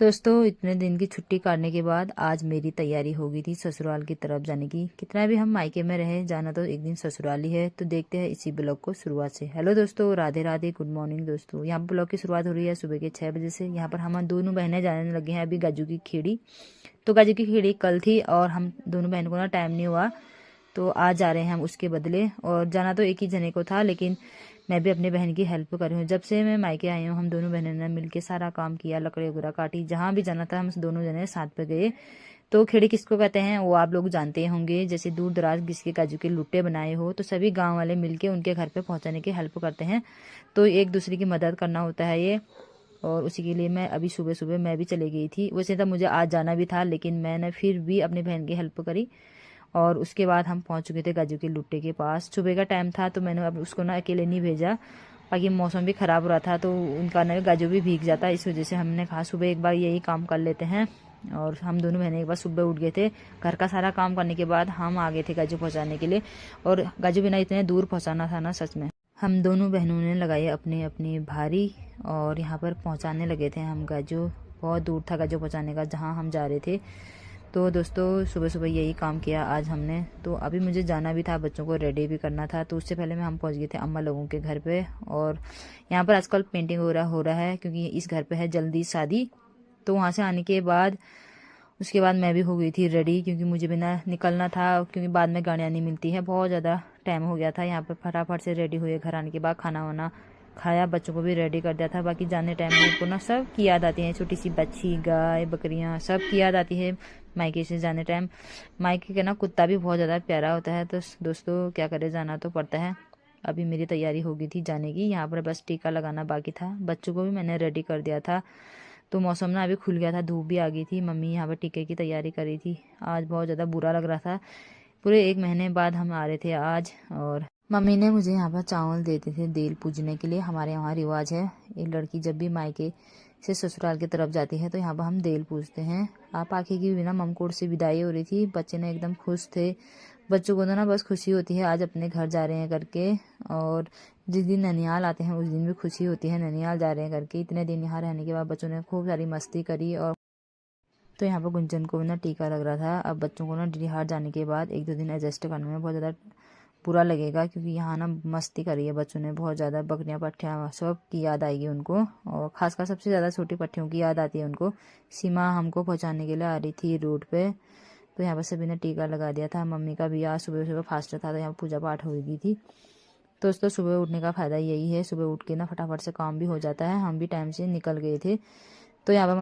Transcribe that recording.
दोस्तों इतने दिन की छुट्टी काटने के बाद आज मेरी तैयारी हो गई थी ससुराल की तरफ जाने की। कितना भी हम मायके में रहे, जाना तो एक दिन ससुराल ही है। तो देखते हैं इसी ब्लॉग को शुरुआत से। हेलो दोस्तों, राधे राधे, गुड मॉर्निंग दोस्तों। यहाँ ब्लॉग की शुरुआत हो रही है सुबह के 6 बजे से। यहाँ पर हम दोनों बहनें जाने लगे हैं अभी गाजू की खेड़ी। तो गाजू की खेड़ी कल थी और हम दोनों बहनों को ना टाइम नहीं हुआ, तो आज जा रहे हैं हम उसके बदले। और जाना तो एक ही जने को था, लेकिन मैं भी अपनी बहन की हेल्प कर रही हूँ। जब से मैं मायके आई हूँ हम दोनों बहनों ने मिलकर सारा काम किया, लकड़ी वगैरह काटी, जहाँ भी जाना था हम दोनों जने साथ पे गए। तो खेड़ी किसको कहते हैं वो आप लोग जानते होंगे। जैसे दूर दराज किसके काजू के लुट्टे बनाए हो तो सभी गांव वाले मिलके उनके घर पे पहुंचाने की हेल्प करते हैं। तो एक दूसरे की मदद करना होता है ये। और उसी के लिए मैं अभी सुबह सुबह मैं भी चली गई थी। वैसे तो मुझे आज जाना भी था, लेकिन मैंने फिर भी अपनी बहन की हेल्प करी। और उसके बाद हम पहुंच चुके थे गाजू के लुट्टे के पास। सुबह का टाइम था तो मैंने अब उसको ना अकेले नहीं भेजा, बाकी मौसम भी ख़राब हो रहा था तो उनका ना गाजू भी भीग जाता। इस वजह से हमने कहा सुबह एक बार यही काम कर लेते हैं। और हम दोनों बहनें एक बार सुबह उठ गए थे। घर का सारा काम करने के बाद हम आ गए थे गाजू पहुँचाने के लिए। और गाजू बिना इतने दूर पहुँचाना था ना, सच में। हम दोनों बहनों ने लगाई अपनी अपनी भारी और यहाँ पर पहुँचाने लगे थे हम गाजू। बहुत दूर था गाजू पहुँचाने का जहाँ हम जा रहे थे। तो दोस्तों सुबह सुबह यही काम किया आज हमने। तो अभी मुझे जाना भी था, बच्चों को रेडी भी करना था। तो उससे पहले हम पहुंच गए थे अम्मा लोगों के घर पे। और यहाँ पर आजकल पेंटिंग वगैरह हो रहा है क्योंकि इस घर पे है जल्दी शादी। तो वहाँ से आने के बाद उसके बाद मैं भी हो गई थी रेडी, क्योंकि मुझे भी ना निकलना था, क्योंकि बाद में गाड़ियाँ नहीं मिलती है। बहुत ज़्यादा टाइम हो गया था। यहाँ पर फटाफट से रेडी हुए, घर आने के बाद खाना वाना खाया, बच्चों को भी रेडी कर दिया था। बाकी जाने टाइम में उनको ना सब की याद आती है, छोटी सी बच्ची, गाय, बकरियाँ, सब की याद आती है मायके से जाने टाइम। मायके का ना कुत्ता भी बहुत ज़्यादा प्यारा होता है। तो दोस्तों क्या करे, जाना तो पड़ता है। अभी मेरी तैयारी हो गई थी जाने की। यहाँ पर बस टीका लगाना बाकी था। बच्चों को भी मैंने रेडी कर दिया था। तो मौसम ना अभी खुल गया था, धूप भी आ गई थी। मम्मी यहाँ पर टीके की तैयारी कर रही थी। आज बहुत ज़्यादा बुरा लग रहा था, पूरे 1 महीने बाद हम आ रहे थे आज। और मम्मी ने मुझे यहाँ पर चावल देते थे देल पूजने के लिए। हमारे यहाँ रिवाज है, एक लड़की जब भी मायके से ससुराल की तरफ जाती है तो यहाँ पर हम देल पूजते हैं। आप आके की बिना ममकोट से विदाई हो रही थी। बच्चे ने एकदम खुश थे। बच्चों को तो ना बस खुशी होती है आज अपने घर जा रहे हैं करके। और जिस दिन ननिहाल आते हैं उस दिन भी खुशी होती है, ननिहाल जा रहे हैं करके। इतने दिन यहाँ रहने के बाद बच्चों ने खूब सारी मस्ती करी। और तो यहाँ पर गुंजन को ना टीका लग रहा था। अब बच्चों को ना डिहार जाने के बाद 1-2 दिन एडजस्ट करने में बहुत ज़्यादा बुरा लगेगा, क्योंकि यहाँ ना मस्ती करी है बच्चों ने बहुत ज़्यादा। बकरियाँ पट्टियाँ सब की याद आएगी उनको, और ख़ासकर सबसे ज़्यादा छोटी पट्टियों की याद आती है उनको। सीमा हमको पहुँचाने के लिए आ रही थी रोड पे। तो यहाँ पर सभी ने टीका लगा दिया था। मम्मी का भी आज सुबह सुबह फास्ट था तो यहाँ पूजा पाठ हो गई थी। तो दोस्तों सुबह उठने का फ़ायदा यही है, सुबह उठ के ना फटाफट से काम भी हो जाता है। हम भी टाइम से निकल गए थे। तो यहाँ पर